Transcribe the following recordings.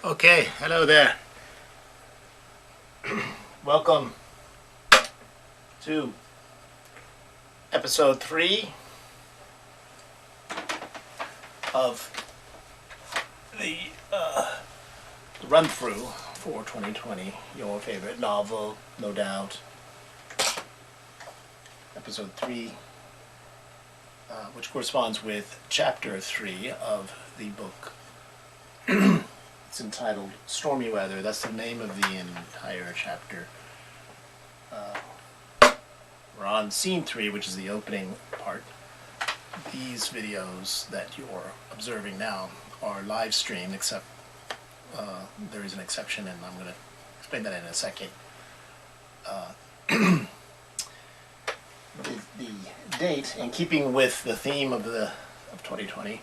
Okay, hello there. Welcome to episode 3 of the run-through for 2020, your favorite novel, no doubt. Episode 3, which corresponds with chapter 3 of the book. It's entitled Stormy Weather. That's the name of the entire chapter. We're on scene 3, which is the opening part. These videos that you're observing now are live streamed, except there is an exception, and I'm going to explain that in a second. The date, in keeping with the theme of 2020,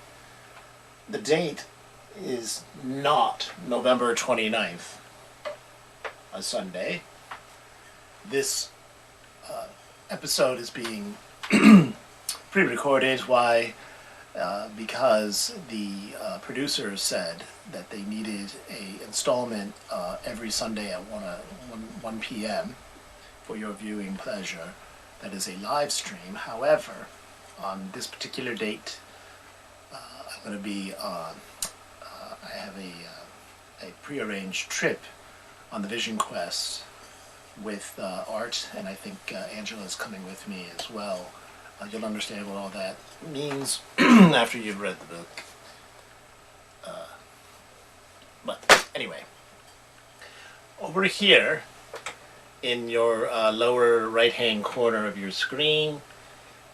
the date is not November 29th, a Sunday. This episode is being pre-recorded. Why? Because the producers said that they needed an installment every Sunday at 1 p.m. for your viewing pleasure. That is a live stream. However, on this particular date, I'm going to be I have a prearranged trip on the Vision Quest with Art, and I think Angela's coming with me as well. You'll understand what all that means after you've read the book. But anyway, over here in your lower right-hand corner of your screen,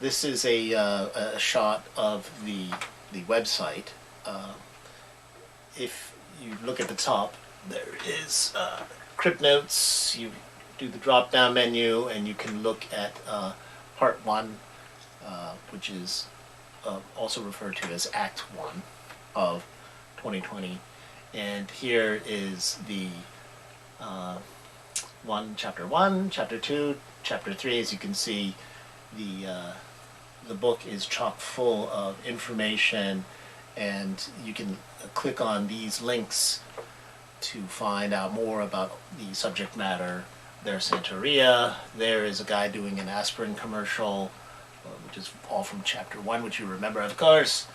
this is a shot of the website. If you look at the top, there is Crypt Notes. You do the drop-down menu, and you can look at Part 1, which is also referred to as Act 1 of 2020. And here is the Chapter 1, Chapter 2, Chapter 3. As you can see, the book is chock full of information, and you can click on these links to find out more about the subject matter. There's Santeria. There is a guy doing an aspirin commercial, which is all from Chapter 1, which you remember, of course.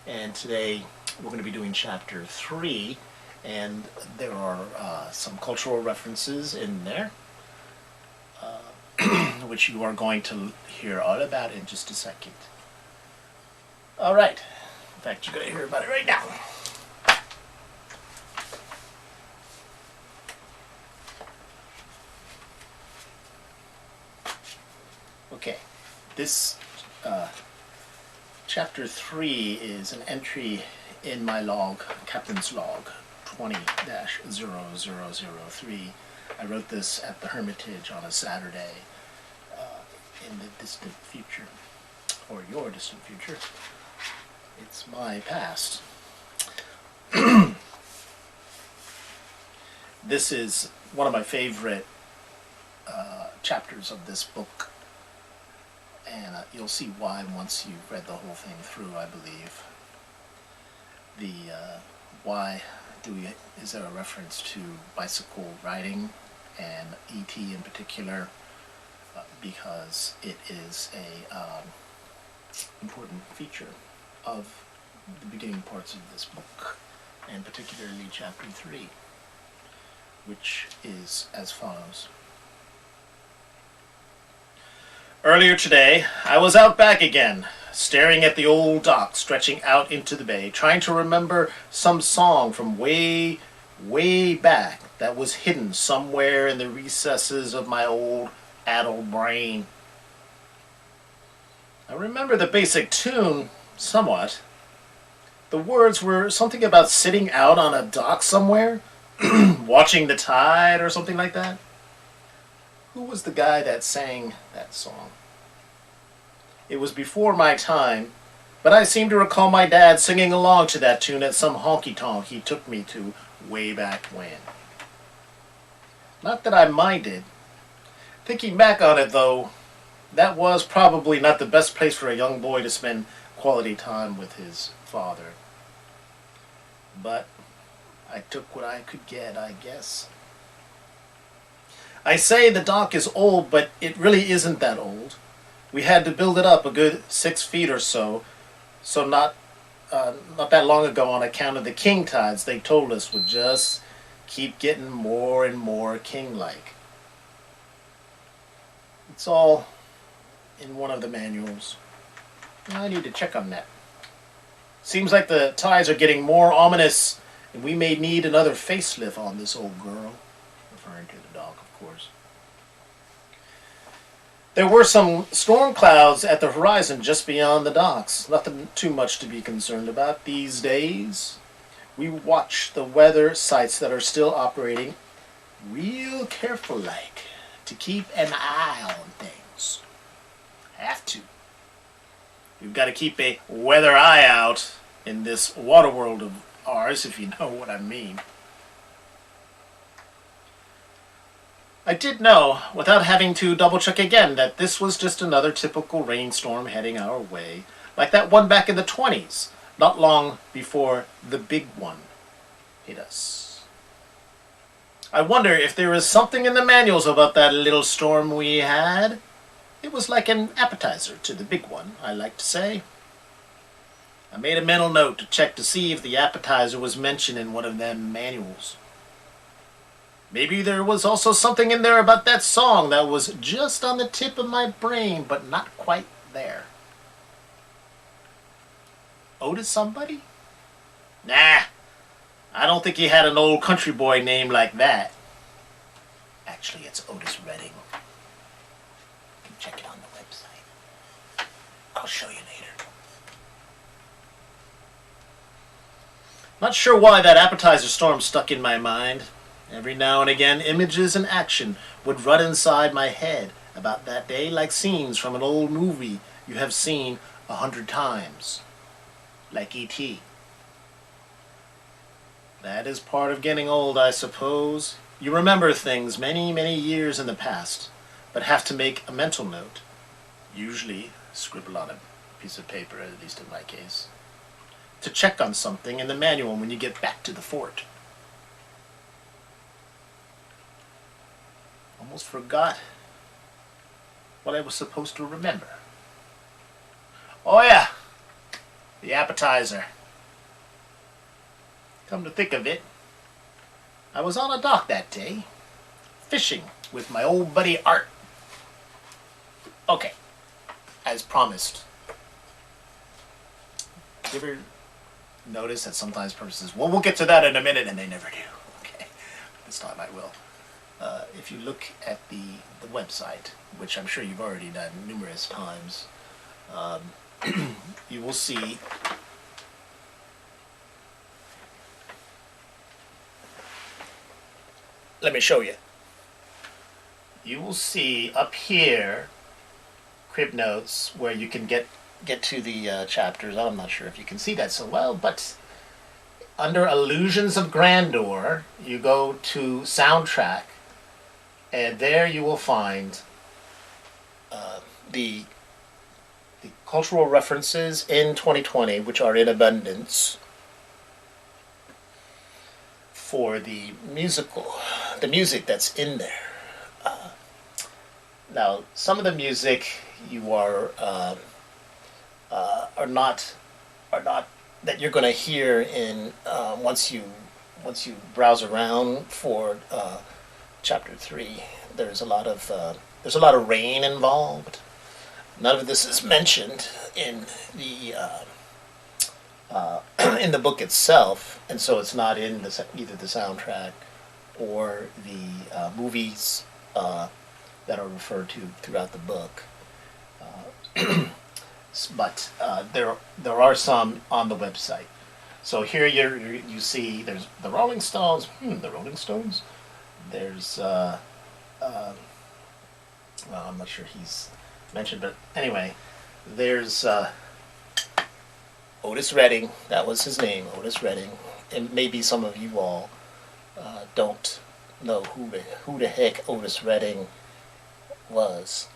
And today we're going to be doing Chapter 3, and there are some cultural references in there, which you are going to hear all about in just a second. All right. In fact, you're going to hear about it right now. Okay, this chapter 3 is an entry in my log, Captain's Log 20-0003. I wrote this at the Hermitage on a Saturday in the distant future, or your distant future. It's my past. This is one of my favorite chapters of this book, and you'll see why once you've read the whole thing through, I believe. Why is there a reference to bicycle riding and E.T. in particular? Because it is a important feature of the beginning parts of this book, and particularly Chapter 3, which is as follows. Earlier today, I was out back again, staring at the old dock stretching out into the bay, trying to remember some song from way, way back that was hidden somewhere in the recesses of my old, addled brain. I remember the basic tune somewhat. The words were something about sitting out on a dock somewhere, watching the tide or something like that. Who was the guy that sang that song? It was before my time, but I seem to recall my dad singing along to that tune at some honky-tonk he took me to way back when. Not that I minded. Thinking back on it, though, that was probably not the best place for a young boy to spend quality time with his father. But I took what I could get, I guess. I say the dock is old, but it really isn't that old. We had to build it up a good 6 feet or so, not that long ago on account of the king tides they told us would just keep getting more and more king-like. It's all in one of the manuals. I need to check on that. Seems like the tides are getting more ominous, and we may need another facelift on this old girl. Referring to the dog, of course. There were some storm clouds at the horizon just beyond the docks. Nothing too much to be concerned about these days. We watch the weather sites that are still operating real careful like to keep an eye on things. Have to. We've got to keep a weather eye out in this water world of ours, if you know what I mean. I did know, without having to double-check again, that this was just another typical rainstorm heading our way, like that one back in the 20s, not long before the big one hit us. I wonder if there is something in the manuals about that little storm we had. It was like an appetizer to the big one, I like to say. I made a mental note to check to see if the appetizer was mentioned in one of them manuals. Maybe there was also something in there about that song that was just on the tip of my brain, but not quite there. Otis somebody? Nah, I don't think he had an old country boy name like that. Actually, it's Otis Redding. You can check it on the website. I'll show you later. Not sure why that appetizer storm stuck in my mind. Every now and again, images and action would run inside my head about that day like scenes from an old movie you have seen 100 times, like E.T. That is part of getting old, I suppose. You remember things many, many years in the past, but have to make a mental note, usually scribble on a piece of paper, at least in my case, to check on something in the manual when you get back to the fort. Almost forgot what I was supposed to remember. Oh yeah, the appetizer. Come to think of it, I was on a dock that day, fishing with my old buddy Art. Okay, as promised. You ever notice that sometimes persons, well, we'll get to that in a minute, and they never do. Okay, this time I will. If you look at the website, which I'm sure you've already done numerous times, you will see let me show you. You will see up here crib notes where you can get to the chapters. I'm not sure if you can see that so well, but under Illusions of Grandeur, you go to Soundtrack, and there you will find the cultural references in 2020, which are in abundance, for the music that's in there. Now, some of the music you are not that you're going to hear in once you browse around for chapter 3. There's a lot of rain involved. None of this is mentioned in the book itself, and so it's not in either the soundtrack or the movies that are referred to throughout the book. But there are some on the website. So here you see there's the Rolling Stones. The Rolling Stones. There's well, I'm not sure he's mentioned, but anyway, there's Otis Redding. That was his name, Otis Redding. And maybe some of you all don't know who the heck Otis Redding was.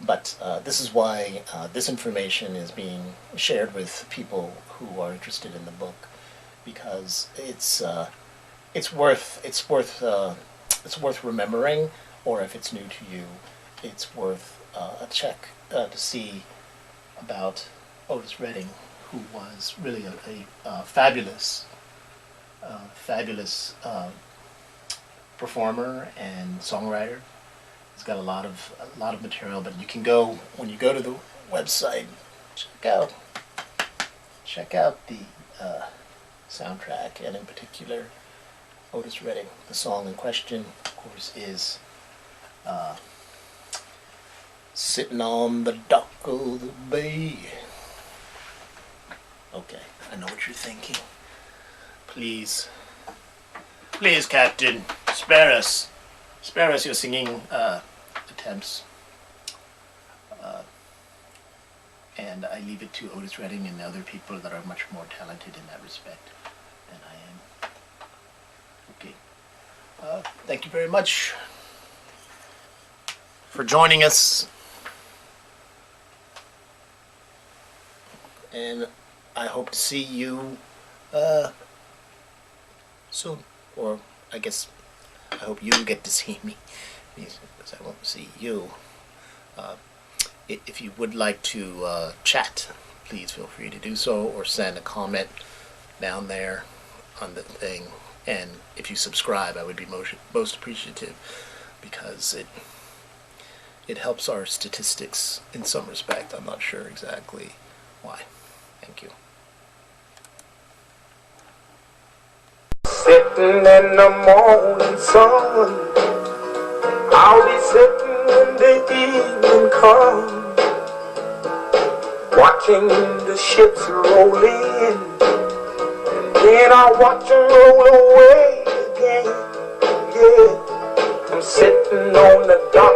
But this is why this information is being shared with people who are interested in the book. because it's worth remembering, or if it's new to you, it's worth a check to see about Otis Redding, who was really a fabulous performer and songwriter. He's got a lot of material, but you can go, when you go to the website, check out the soundtrack, and in particular Otis Redding. The song in question, of course, is Sitting on the Dock of the Bay. Okay, I know what you're thinking. Please, Captain, spare us your singing attempts. And I leave it to Otis Redding and other people that are much more talented in that respect than I am. Okay. Thank you very much for joining us. And I hope to see you soon. Or I guess I hope you get to see me, because I won't see you. If you would like to chat, please feel free to do so, or send a comment down there on the thing. And if you subscribe, I would be most appreciative, because it helps our statistics in some respect. I'm not sure exactly why. Thank you. Sitting in the morning sun, I'll be sitting when the evening comes, watching the ships roll in, and then I'll watch them roll away again. Yeah, I'm sitting on the dock